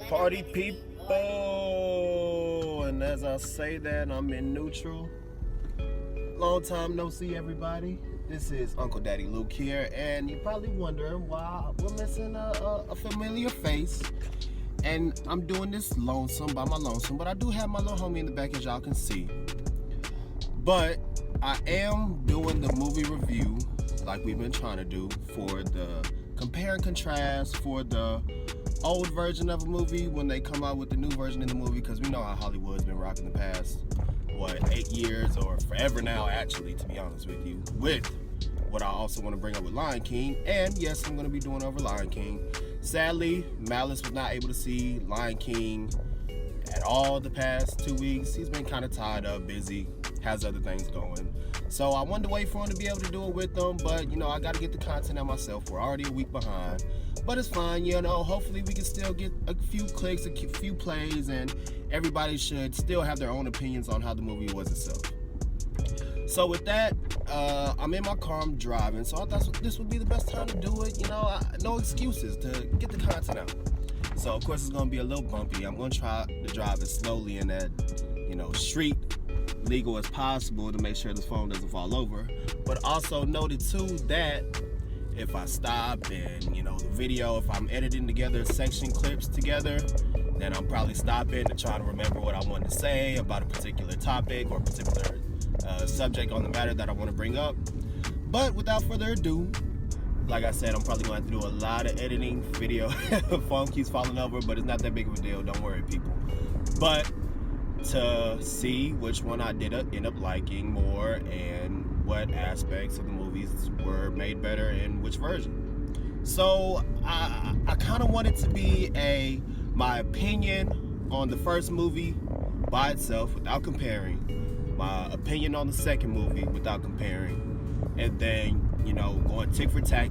Party people, and as I say that, I'm in neutral. Long time no see, everybody. This is Uncle Daddy Luke here, and you're probably wondering why we're missing a familiar face. And I'm doing this lonesome by my lonesome, but I do have my little homie in the back, as y'all can see. But I am doing the movie review like we've been trying to do for the compare and contrast for the old version of a movie when they come out with the new version of the movie, because we know how Hollywood's been rocking the past 8 years or forever now, actually, to be honest with you, with what I also want to bring up with Lion King. And yes, I'm going to be doing over Lion King. Sadly, Malice was not able to see Lion King at all the past 2 weeks. He's been kind of tied up, busy, has other things going. So I wanted to wait for him to be able to do it with them, but I got to get the content out myself. We're already a week behind, but it's fine. Hopefully we can still get a few clicks, a few plays, and everybody should still have their own opinions on how the movie was itself. So with that, I'm in my car, I'm driving, so I thought this would be the best time to do it. No excuses to get the content out. So of course it's gonna be a little bumpy. I'm gonna try to drive as slowly in that, street legal as possible to make sure the phone doesn't fall over. But also noted too that if I stop and the video, if I'm editing together section clips together, then I'm probably stopping to try to remember what I want to say about a particular topic or a particular subject on the matter that I want to bring up. But without further ado, like I said, I'm probably going to have to do a lot of editing. Video phone keeps falling over, but it's not that big of a deal. Don't worry, people. But to see which one I did end up liking more and what aspects of the movies were made better in which version. So I kind of want it to be my opinion on the first movie by itself without comparing, my opinion on the second movie without comparing, and then going tick for tack,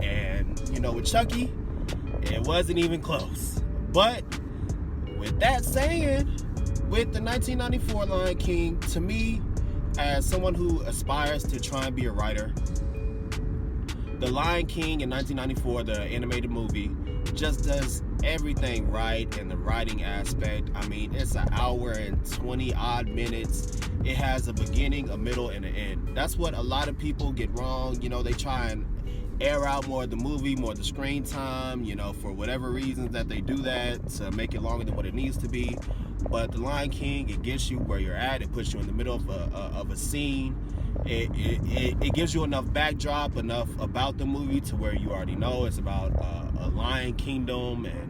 and with Chucky, it wasn't even close. But with that saying, with the 1994 Lion King, to me, as someone who aspires to try and be a writer, the Lion King in 1994, the animated movie, just does everything right in the writing aspect. I mean, it's an hour and 20 odd minutes. It has a beginning, a middle, and an end. That's what a lot of people get wrong. They try and air out more of the movie, more of the screen time, for whatever reasons that they do that to make it longer than what it needs to be. But the Lion King, it gets you where you're at. It puts you in the middle of a scene. It gives you enough backdrop, enough about the movie to where you already know it's about a lion kingdom and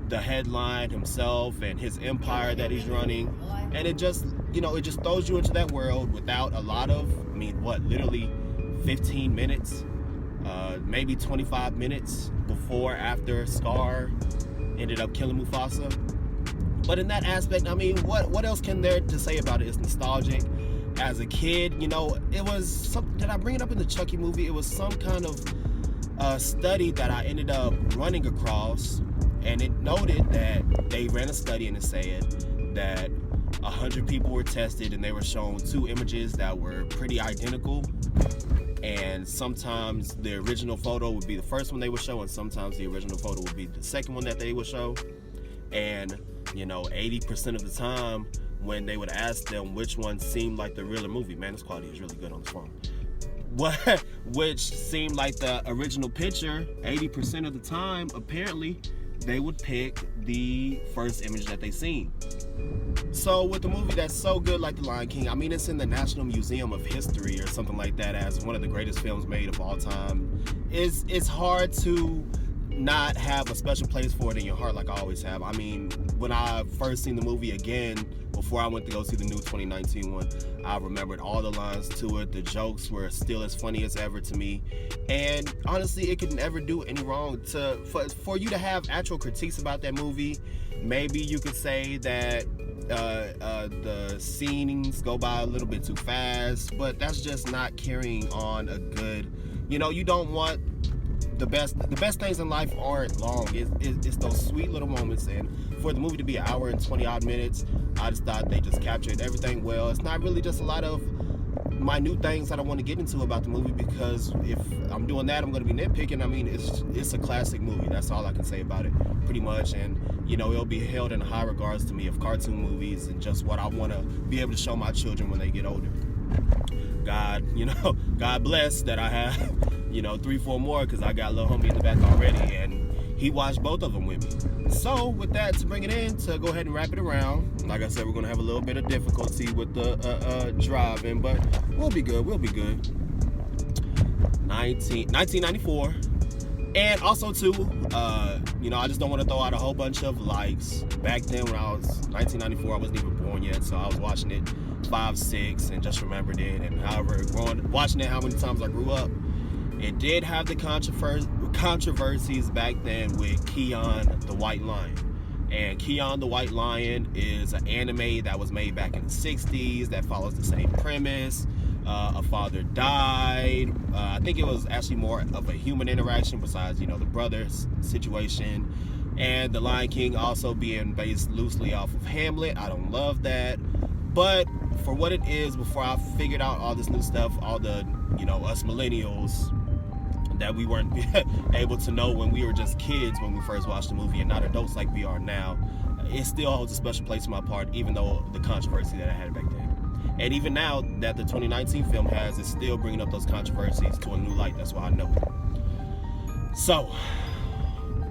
the headline himself and his empire that he's running. And it just, it just throws you into that world without a lot of, literally 15 minutes, maybe 25 minutes after Scar ended up killing Mufasa. But in that aspect, what else can there to say about it? It's nostalgic. As a kid, it was did I bring it up in the Chucky movie? It was some kind of study that I ended up running across, and it noted that they ran a study and it said that 100 people were tested and they were shown 2 images that were pretty identical. And sometimes the original photo would be the first one they would show, and sometimes the original photo would be the second one that they would show. And 80% of the time, when they would ask them which one seemed like the realer movie, man, this quality is really good on this phone, which seemed like the original picture, 80% of the time, apparently, they would pick the first image that they seen. So with the movie that's so good like The Lion King, it's in the National Museum of History or something like that as one of the greatest films made of all time. It's hard to not have a special place for it in your heart like I always have. When I first seen the movie again, before I went to go see the new 2019 one, I remembered all the lines to it. The jokes were still as funny as ever to me. And honestly, it could never do any wrong for you to have actual critiques about that movie. Maybe you could say that the scenes go by a little bit too fast, but that's just not carrying on a good, you don't want the best things in life aren't long. It's those sweet little moments. And for the movie to be an hour and 20 odd minutes, I just thought they just captured everything well. It's not really just a lot of minute things that I want to get into about the movie, because if I'm doing that, I'm going to be nitpicking. I mean, it's a classic movie. That's all I can say about it, pretty much. And you know, it'll be held in high regards to me of cartoon movies and just what I want to be able to show my children when they get older. God, you know, God bless that I have, you know, 3-4 more, because I got a little homie in the back already, and he watched both of them with me. So with that, to bring it in, to go ahead and wrap it around, like I said, we're gonna have a little bit of difficulty with the driving, but we'll be good. 1994. And also too, you know, I just don't want to throw out a whole bunch of likes. Back then, when I was 1994, I wasn't even born yet, so I was watching it 5, 6, and just remembered it. And however, watching it, how many times I grew up, it did have the controversies back then with Keon the White Lion. And Keon the White Lion is an anime that was made back in the 60s that follows the same premise. A father died. I think it was actually more of a human interaction besides, you know, the brothers situation. And The Lion King also being based loosely off of Hamlet. I don't love that. But for what it is, before I figured out all this new stuff, all the, you know, us millennials that we weren't able to know when we were just kids when we first watched the movie and not adults like we are now, it still holds a special place in my heart, even though the controversy that I had back then. And even now that the 2019 film has, it's still bringing up those controversies to a new light. That's why I know it. So,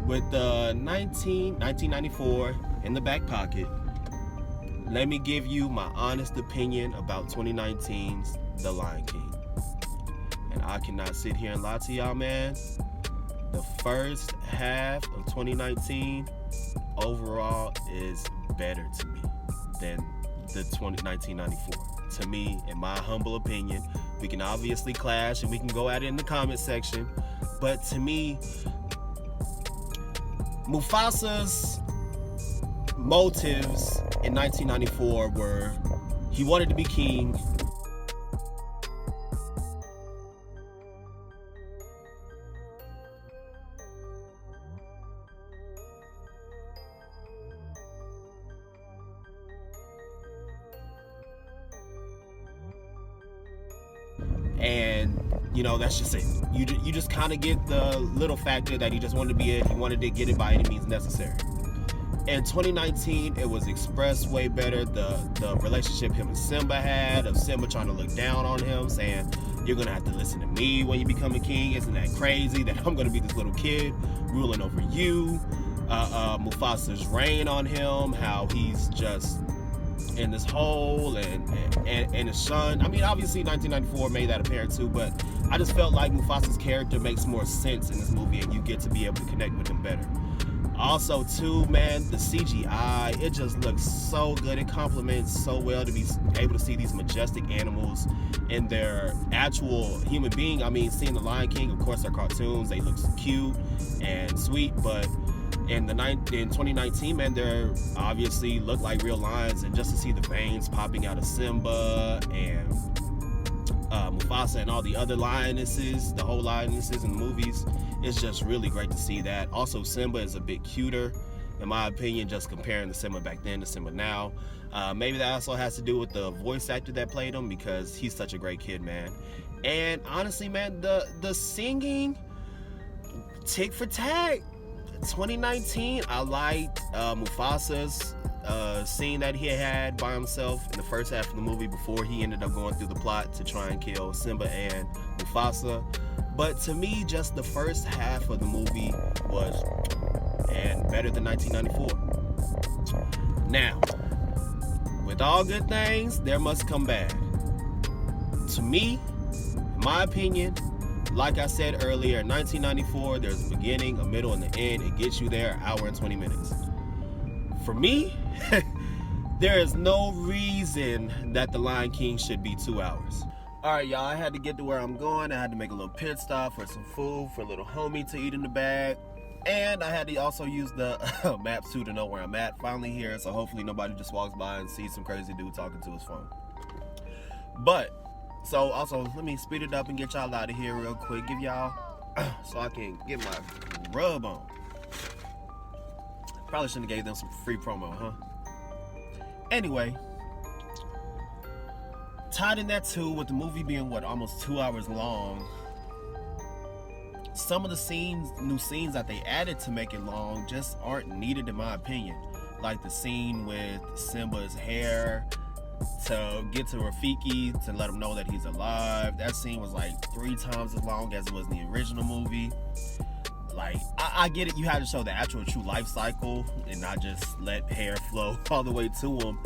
with the 1994 in the back pocket, let me give you my honest opinion about 2019's The Lion King. And I cannot sit here and lie to y'all, man. The first half of 2019 overall is better to me than the 1994. To me, in my humble opinion, we can obviously clash and we can go at it in the comment section, but to me, Mufasa's motives in 1994 were he wanted to be king. And you know, that's just it. You just kind of get the little factor that he just wanted to be it. He wanted to get it by any means necessary. In 2019, it was expressed way better. The relationship him and Simba had, of Simba trying to look down on him, saying, "You're gonna have to listen to me when you become a king. Isn't that crazy that I'm gonna be this little kid ruling over you?" Mufasa's reign on him, how he's just in this hole, and his son. I mean, obviously 1994 made that apparent too, but I just felt like Mufasa's character makes more sense in this movie, and you get to be able to connect with him better. Also too, man, the CGI, it just looks so good. It complements so well to be able to see these majestic animals in their actual human being. I mean, seeing the Lion King, of course, they're cartoons, they look cute and sweet, but in 2019, man, they're obviously look like real lions, and just to see the veins popping out of Simba and Mufasa and all the other lionesses, the whole lionesses in the movies, it's just really great to see that. Also, Simba is a bit cuter, in my opinion, just comparing the Simba back then to Simba now. Maybe that also has to do with the voice actor that played him, because he's such a great kid, man. And honestly, man, the singing, tick for tack. 2019, I liked Mufasa's scene that he had by himself in the first half of the movie before he ended up going through the plot to try and kill Simba and Mufasa. But to me, just the first half of the movie was better than 1994. Now, with all good things, there must come bad. To me, in my opinion, like I said earlier, in 1994, there's a beginning, a middle, and an end. It gets you there, an hour and 20 minutes. For me, there is no reason that The Lion King should be 2 hours. All right, y'all, I had to get to where I'm going. I had to make a little pit stop for some food for a little homie to eat in the bag. And I had to also use the maps too to know where I'm at. Finally here, so hopefully nobody just walks by and sees some crazy dude talking to his phone. But, so also, let me speed it up and get y'all out of here real quick. Give y'all, so I can get my rub on. Probably shouldn't have gave them some free promo, huh? Anyway, tied in that too, with the movie being almost 2 hours long, some of the new scenes that they added to make it long just aren't needed in my opinion. Like the scene with Simba's hair to get to Rafiki to let him know that he's alive. That scene was like 3 times as long as it was in the original movie. Like, I get it, you had to show the actual true life cycle and not just let hair flow all the way to him,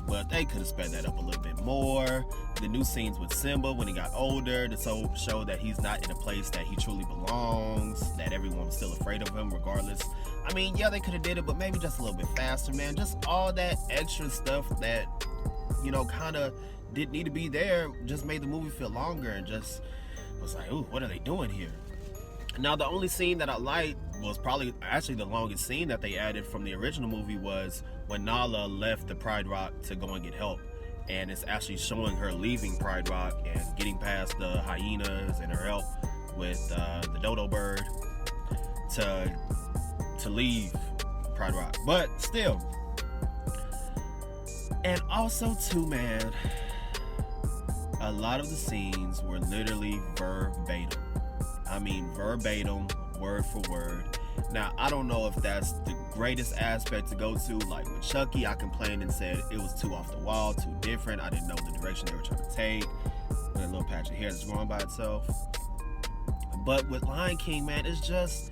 but they could have sped that up a little bit more. The new scenes with Simba when he got older to show that he's not in a place that he truly belongs, that everyone was still afraid of him regardless. I mean, yeah, they could have did it, but maybe just a little bit faster, man. Just all that extra stuff that, you know, kind of didn't need to be there just made the movie feel longer, and just was like, ooh, what are they doing here? Now, the only scene that I liked was probably actually the longest scene that they added from the original movie was when Nala left the Pride Rock to go and get help. And it's actually showing her leaving Pride Rock and getting past the hyenas and her help with the dodo bird to leave Pride Rock. But still. And also too, man, a lot of the scenes were literally verbatim. I mean, verbatim, word for word. Now, I don't know if that's the greatest aspect to go to. Like with Chucky, I complained and said it was too off the wall, too different. I didn't know the direction they were trying to take. With a little patch of hair that's growing by itself. But with Lion King, man, it's just,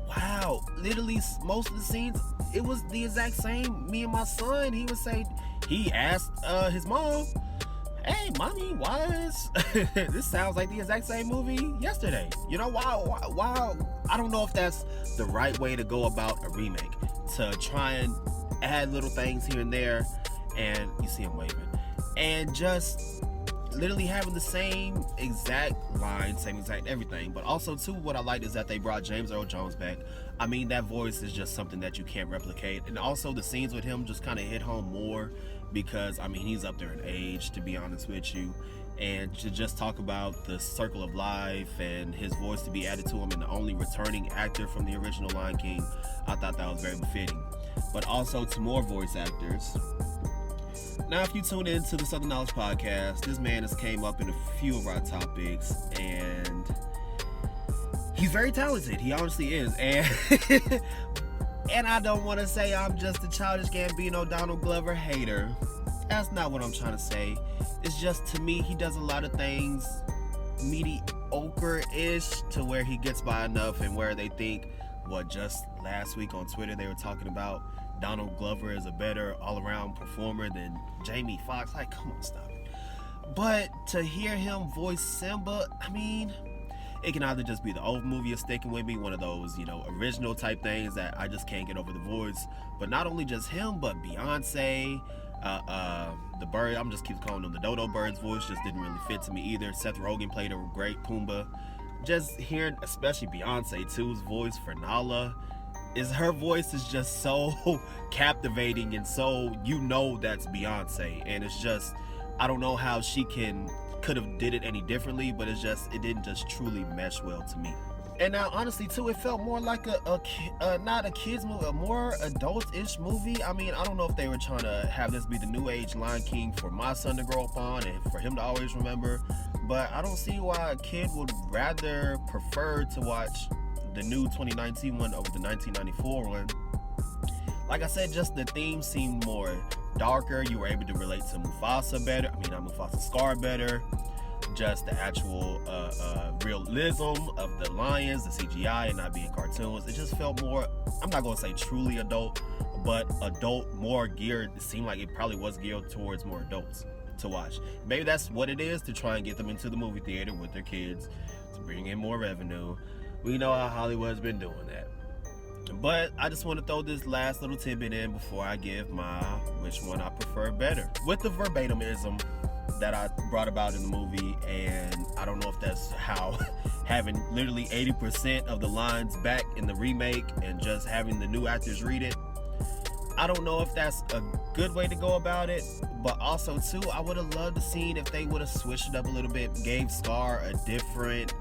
wow. Literally, most of the scenes, it was the exact same. Me and my son, he would say, he asked his mom, hey, mommy, why is this sounds like the exact same movie yesterday? You know, why? I don't know if that's the right way to go about a remake, to try and add little things here and there, and you see him waving, and just literally having the same exact line, same exact everything. But also too, what I liked is that they brought James Earl Jones back. I mean, that voice is just something that you can't replicate, and also the scenes with him just kind of hit home more, because I mean, he's up there in age, to be honest with you, and to just talk about the circle of life and his voice to be added to him, and the only returning actor from the original Lion King, I thought that was very befitting. But also to more voice actors. Now, if you tune into the Southern Knowledge Podcast, this man has came up in a few of our topics, and he's very talented. He honestly is. And I don't want to say I'm just a Childish Gambino, Donald Glover hater. That's not what I'm trying to say. It's just, to me, he does a lot of things mediocre-ish to where he gets by enough, and where they think, just last week on Twitter they were talking about Donald Glover is a better all-around performer than Jamie Foxx. Like, come on, stop it. But to hear him voice Simba, I mean, it can either just be the old movie is sticking with me, one of those, you know, original type things that I just can't get over the voice. But not only just him, but Beyonce, the bird, I'm just keep calling him the dodo bird's voice, just didn't really fit to me either. Seth Rogen played a great Pumbaa. Just hearing, especially Beyonce too's voice for Nala, her voice is just so captivating, and so, you know, that's Beyonce. And it's just, I don't know how she could have did it any differently, but it didn't just truly mesh well to me. And now, honestly too, it felt more like not a kids movie, a more adult-ish movie. I mean, I don't know if they were trying to have this be the new age Lion King for my son to grow up on and for him to always remember, but I don't see why a kid would rather prefer to watch the new 2019 one over the 1994 one. Like I said, just the theme seemed more darker. You were able to relate to Mufasa better. I mean, not Mufasa, Scar better. Just the actual realism of the lions, the CGI, and not being cartoons. It just felt more, I'm not going to say truly adult, but adult, more geared. It seemed like it probably was geared towards more adults to watch. Maybe that's what it is, to try and get them into the movie theater with their kids, to bring in more revenue. We know how Hollywood's been doing that. But I just want to throw this last little tidbit in before I give my which one I prefer better. With the verbatimism that I brought about in the movie, and I don't know if that's how having literally 80% of the lines back in the remake and just having the new actors read it, I don't know if that's a good way to go about it. But also too, I would have loved to see if they would have switched it up a little bit, gave Scar a different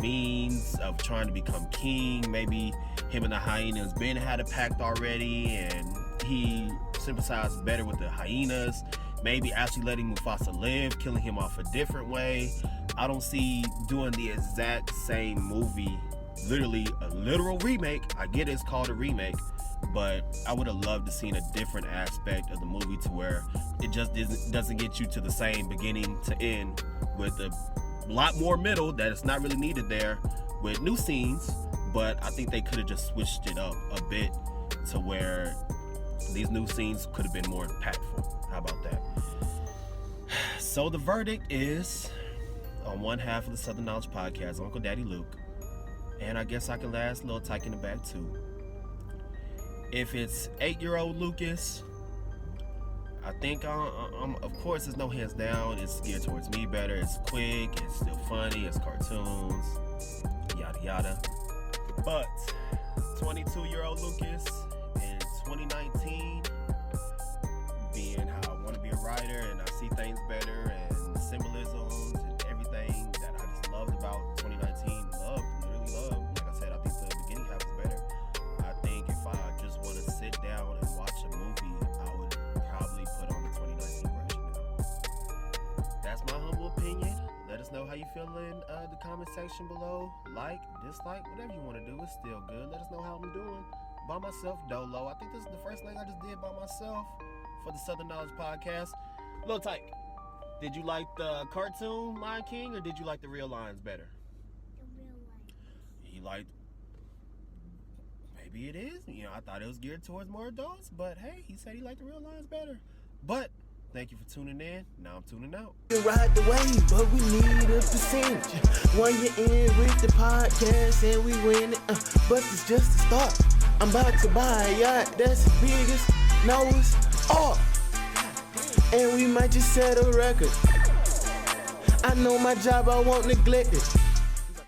means of trying to become king. Maybe him and the hyenas had a pact already, and he sympathized better with the hyenas. Maybe actually letting Mufasa live, killing him off a different way. I don't see doing the exact same movie, literally a literal remake. I get it's called a remake, but I would have loved to seen a different aspect of the movie to where it just doesn't get you to the same beginning to end with a lot more middle that it's not really needed there with new scenes. But I think they could have just switched it up a bit to where these new scenes could have been more impactful. How about that? So the verdict is on one half of the Southern Knowledge Podcast, Uncle Daddy Luke, and I guess I can last Lil Tyke in the back too. If it's 8-year-old Lucas, I think of course there's no hands down. It's geared towards me better. It's quick. It's still funny. It's cartoons. Yada yada. But 22-year-old Lucas in 2019, being how I want to be a writer and I see things better and the symbolisms and everything that I just loved about 2019, literally loved. Like I said, I think the beginning half was better. I think if I just want to sit down and watch a movie, I would probably put on the 2019 version now. That's my humble opinion. Let us know how you feel in the comment section below. Like, dislike, whatever you want to do. It's still good. Let us know how I'm doing by myself, dolo. I think this is the first thing I just did by myself for the Southern Knowledge Podcast. Lil Tyke, did you like the cartoon Lion King or did you like the real lions better? The real lions. He liked... Maybe it is. You know, I thought it was geared towards more adults, but hey, he said he liked the real lions better. But thank you for tuning in. Now I'm tuning out. You ride the wave, but we need a percentage. 1 year in with the podcast and we win it. But it's just the start. I'm about to buy a yacht that's the biggest nose off. And we might just set a record. I know my job, I won't neglect it.